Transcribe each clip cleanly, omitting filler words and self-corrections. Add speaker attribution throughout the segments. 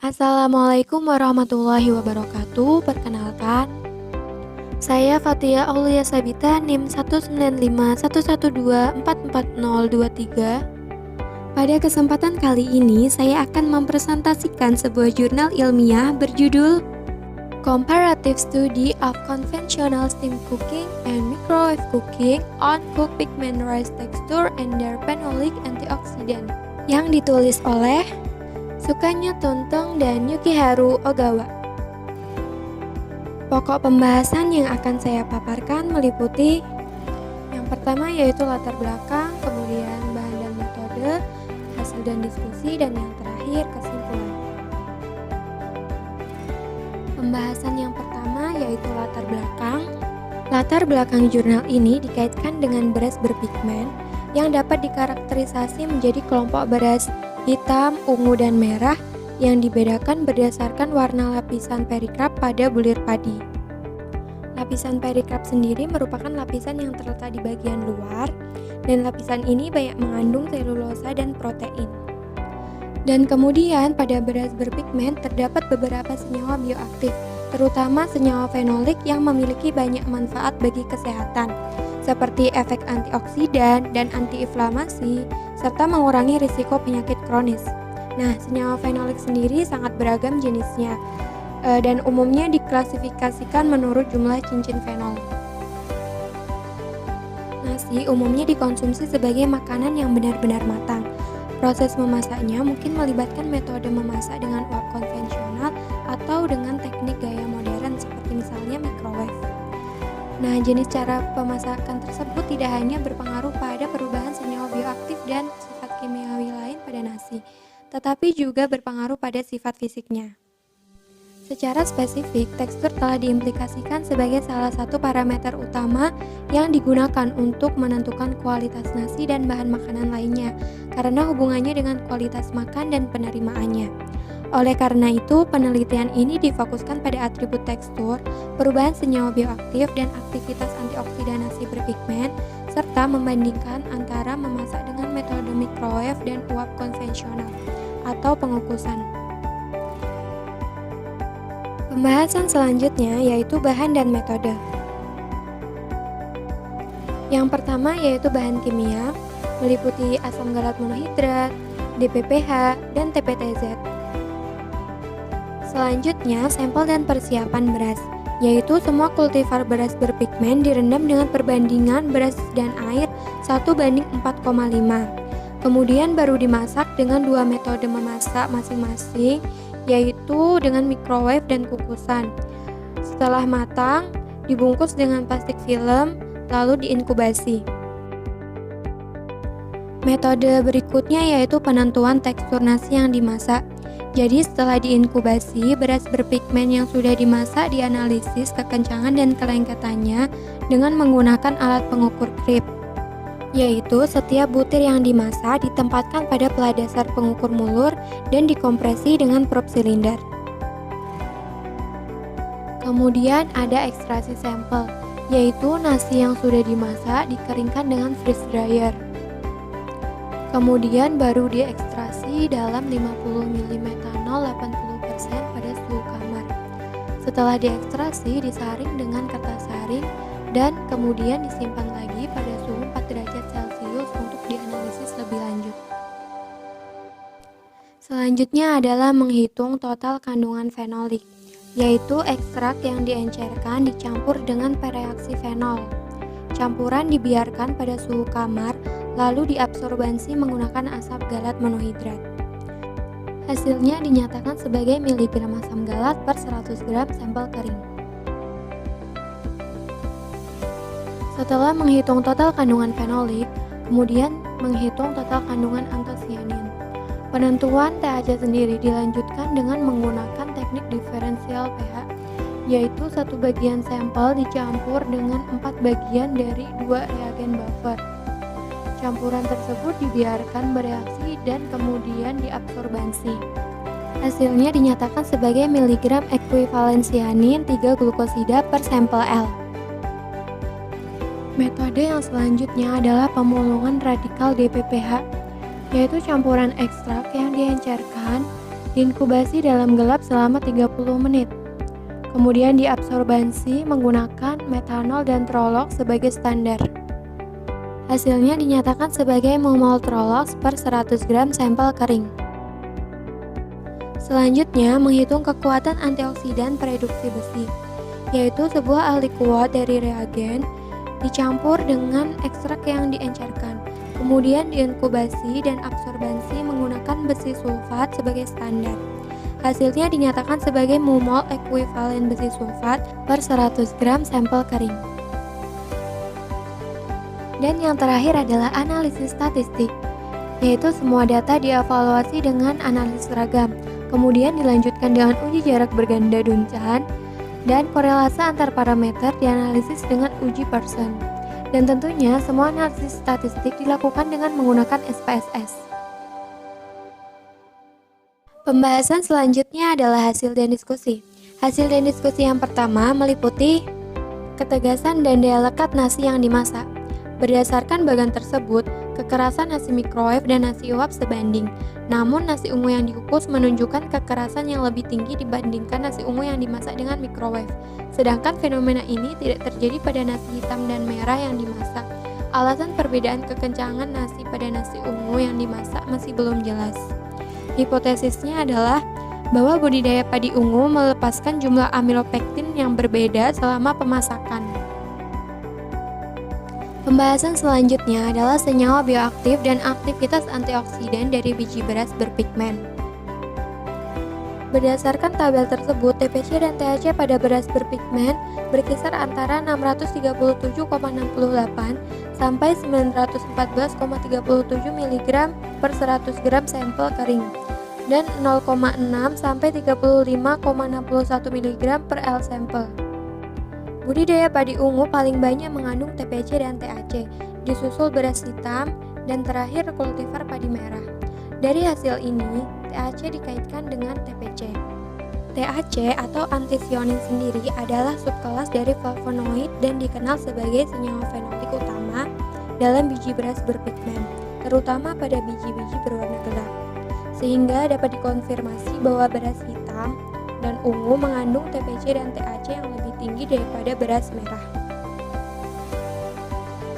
Speaker 1: Assalamualaikum warahmatullahi wabarakatuh. Perkenalkan, saya Fathia Aulia Sabita NIM 1951121244023. Pada kesempatan kali ini, saya akan mempresentasikan sebuah jurnal ilmiah berjudul Comparative Study of Conventional Steam Cooking and Microwave Cooking on Cooked Pigment Rice Texture and their Phenolic Antioxidant, yang ditulis oleh Sukanya Tunteng dan Yukiharu Ogawa. Pokok pembahasan yang akan saya paparkan meliputi yang pertama yaitu latar belakang, kemudian bahan dan metode, hasil dan diskusi, dan yang terakhir kesimpulan. Pembahasan yang pertama yaitu latar belakang. Latar belakang jurnal ini dikaitkan dengan beras berpigmen yang dapat dikarakterisasi menjadi kelompok beras hitam, ungu, dan merah yang dibedakan berdasarkan warna lapisan perikrap pada bulir padi. Lapisan perikrap sendiri merupakan lapisan yang terletak di bagian luar, dan lapisan ini banyak mengandung selulosa dan protein. Dan kemudian pada beras berpigmen terdapat beberapa senyawa bioaktif, terutama senyawa fenolik yang memiliki banyak manfaat bagi kesehatan, seperti efek antioksidan dan antiinflamasi, serta mengurangi risiko penyakit kronis. Nah, senyawa fenolik sendiri sangat beragam jenisnya, dan umumnya diklasifikasikan menurut jumlah cincin fenol. Nasi umumnya dikonsumsi sebagai makanan yang benar-benar matang. Proses memasaknya mungkin melibatkan metode memasak dengan uap konvensional atau dengan teknik gaya modern seperti misalnya microwave. Nah, jenis cara pemasakan tersebut tidak hanya berpengaruh pada perubahan senyawa bioaktif dan sifat kimiawi lain pada nasi, tetapi juga berpengaruh pada sifat fisiknya. Secara spesifik, tekstur telah diimplikasikan sebagai salah satu parameter utama yang digunakan untuk menentukan kualitas nasi dan bahan makanan lainnya, karena hubungannya dengan kualitas makan dan penerimaannya. Oleh karena itu, penelitian ini difokuskan pada atribut tekstur, perubahan senyawa bioaktif, dan aktivitas antioksidan nasi berpigmen, serta membandingkan antara memasak dengan metode microwave dan uap konvensional atau pengukusan. Pembahasan selanjutnya yaitu bahan dan metode. Yang pertama yaitu bahan kimia, meliputi asam galat monohidrat, DPPH, dan TPTZ. Selanjutnya, sampel dan persiapan beras, yaitu semua kultivar beras berpigmen direndam dengan perbandingan beras dan air 1:4,5. Kemudian baru dimasak dengan dua metode memasak masing-masing, yaitu dengan microwave dan kukusan. Setelah matang, dibungkus dengan plastik film, lalu diinkubasi. Metode berikutnya yaitu penentuan tekstur nasi yang dimasak. Jadi setelah diinkubasi, beras berpigmen yang sudah dimasak dianalisis kekencangan dan kelengketannya dengan menggunakan alat pengukur krip, yaitu setiap butir yang dimasak ditempatkan pada peladasar pengukur mulur dan dikompresi dengan prop silinder. Kemudian ada ekstraksi sampel, yaitu nasi yang sudah dimasak dikeringkan dengan freeze dryer. Kemudian baru diekstrasi dalam 50 ml metanol 80% pada suhu kamar. Setelah diekstrasi, disaring dengan kertas saring dan kemudian disimpan lagi pada suhu 4 derajat Celcius untuk dianalisis lebih lanjut. Selanjutnya adalah menghitung total kandungan fenolik, yaitu ekstrak yang diencerkan dicampur dengan pereaksi fenol. Campuran dibiarkan pada suhu kamar, lalu diabsorbansi menggunakan asam galat monohidrat. Hasilnya dinyatakan sebagai miligram asam galat per 100 gram sampel kering. Setelah menghitung total kandungan fenolik, kemudian menghitung total kandungan antosianin. Penentuan THC sendiri dilanjutkan dengan menggunakan teknik diferensial pH, yaitu satu bagian sampel dicampur dengan 4 bagian dari 2 reagen buffer. Campuran tersebut dibiarkan bereaksi dan kemudian diabsorbansi. Hasilnya dinyatakan sebagai miligram ekuivalen sianin 3 glukosida per sampel L. Metode yang selanjutnya adalah pemulungan radikal DPPH, yaitu campuran ekstrak yang diencerkan Diinkubasi dalam gelap selama 30 menit. Kemudian diabsorbasi menggunakan metanol dan trolok sebagai standar. Hasilnya dinyatakan sebagai mol/trolox per 100 gram sampel kering. Selanjutnya, menghitung kekuatan antioksidan reduksi besi, yaitu sebuah ahli kuat dari reagen dicampur dengan ekstrak yang diencerkan. Kemudian diinkubasi dan absorbasi menggunakan besi sulfat sebagai standar. Hasilnya dinyatakan sebagai mol ekuivalen besi sulfat per 100 gram sampel kering. Dan yang terakhir adalah analisis statistik, yaitu semua data dievaluasi dengan analisis seragam, kemudian dilanjutkan dengan uji jarak berganda Duncan, dan korelasi antar parameter dianalisis dengan uji Pearson. Dan tentunya semua analisis statistik dilakukan dengan menggunakan SPSS. Pembahasan selanjutnya adalah hasil dan diskusi. Hasil dan diskusi yang pertama meliputi ketegasan dan daya lekat nasi yang dimasak. Berdasarkan bagan tersebut, kekerasan nasi microwave dan nasi uap sebanding. Namun nasi ungu yang dikukus menunjukkan kekerasan yang lebih tinggi dibandingkan nasi ungu yang dimasak dengan microwave. Sedangkan fenomena ini tidak terjadi pada nasi hitam dan merah yang dimasak. Alasan perbedaan kekencangan nasi pada nasi ungu yang dimasak masih belum jelas. Hipotesisnya adalah bahwa budidaya padi ungu melepaskan jumlah amilopektin yang berbeda selama pemasakan. Pembahasan selanjutnya adalah senyawa bioaktif dan aktivitas antioksidan dari biji beras berpigmen. Berdasarkan tabel tersebut, TPC dan THC pada beras berpigmen berkisar antara 637,68 sampai 914,37 mg per 100 gram sampel kering dan 0,6 sampai 35,61 mg per L sampel. Budidaya padi ungu paling banyak mengandung TPC dan THC, disusul beras hitam, dan terakhir kultivar padi merah. Dari hasil ini, THC dikaitkan dengan TPC. THC atau anthocyanin sendiri adalah subkelas dari flavonoid dan dikenal sebagai senyawa fenolik utama dalam biji beras berpigmen, terutama pada biji-biji berwarna gelap. Sehingga dapat dikonfirmasi bahwa beras hitam dan ungu mengandung TPC dan THC yang lebih tinggi daripada beras merah.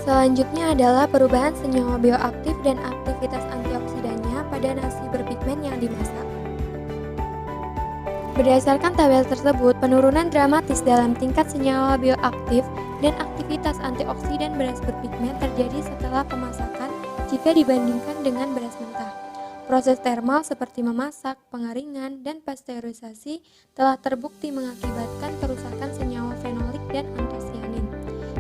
Speaker 1: Selanjutnya adalah perubahan senyawa bioaktif dan aktivitas antioksidannya pada nasi berpigmen yang dimasak. Berdasarkan tabel tersebut, penurunan dramatis dalam tingkat senyawa bioaktif dan aktivitas antioksidan beras berpigmen terjadi setelah pemasakan jika dibandingkan dengan beras mentah. Proses termal seperti memasak, pengeringan, dan pasteurisasi telah terbukti mengakibatkan kerusakan senyawa fenolik dan anthocyanin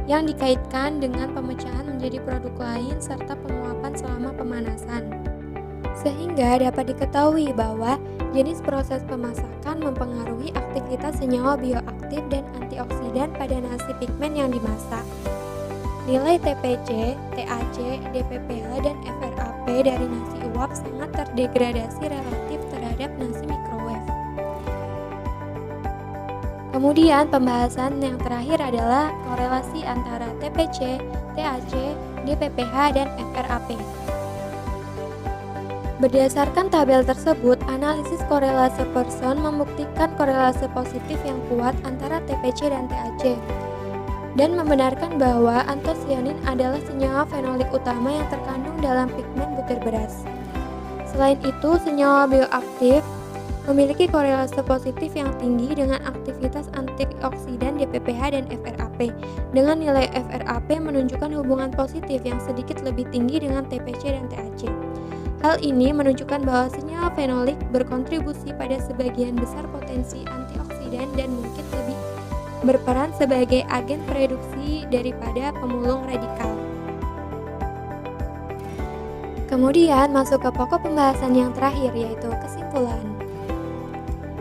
Speaker 1: yang dikaitkan dengan pemecahan menjadi produk lain serta penguapan selama pemanasan. Sehingga dapat diketahui bahwa jenis proses pemasakan mempengaruhi aktivitas senyawa bioaktif dan antioksidan pada nasi pigmen yang dimasak. Nilai TPC, THC, DPPH, dan FRAP dari nasi uap sangat terdegradasi relatif terhadap nasi microwave. Kemudian pembahasan yang terakhir adalah korelasi antara TPC, THC, DPPH, dan FRAP. Berdasarkan tabel tersebut, analisis korelasi Pearson membuktikan korelasi positif yang kuat antara TPC dan THC. Dan membenarkan bahwa anthocyanin adalah senyawa fenolik utama yang terkandung dalam pigmen butir beras. Selain itu, senyawa bioaktif memiliki korelasi positif yang tinggi dengan aktivitas antioksidan DPPH dan FRAP, dengan nilai FRAP menunjukkan hubungan positif yang sedikit lebih tinggi dengan TPC dan THC. Hal ini menunjukkan bahwa senyawa fenolik berkontribusi pada sebagian besar potensi antioksidan dan mungkin lebih berperan sebagai agen reduksi daripada pemulung radikal. Kemudian masuk ke pokok pembahasan yang terakhir, yaitu kesimpulan.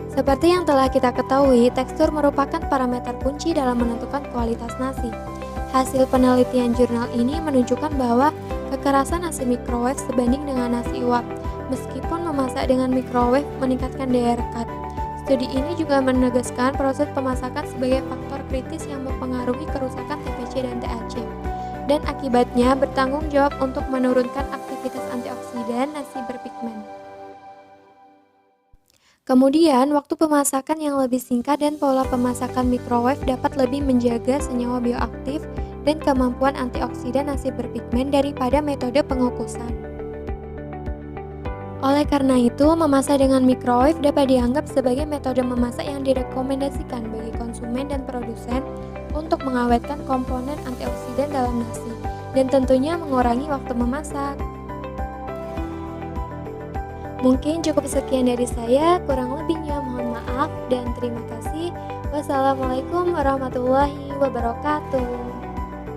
Speaker 1: Seperti yang telah kita ketahui, tekstur merupakan parameter kunci dalam menentukan kualitas nasi. Hasil penelitian jurnal ini menunjukkan bahwa kekerasan nasi microwave sebanding dengan nasi uap, meskipun memasak dengan microwave meningkatkan daya rekat. Studi ini juga menegaskan proses pemasakan sebagai faktor kritis yang mempengaruhi kerusakan TPC dan THC, dan akibatnya bertanggung jawab untuk menurunkan aktivitas antioksidan nasi berpigmen. Kemudian, waktu pemasakan yang lebih singkat dan pola pemasakan microwave dapat lebih menjaga senyawa bioaktif dan kemampuan antioksidan nasi berpigmen daripada metode pengukusan. Oleh karena itu, memasak dengan microwave dapat dianggap sebagai metode memasak yang direkomendasikan bagi konsumen dan produsen untuk mengawetkan komponen antioksidan dalam nasi dan tentunya mengurangi waktu memasak. Mungkin cukup sekian dari saya, kurang lebihnya mohon maaf dan terima kasih. Wassalamualaikum warahmatullahi wabarakatuh.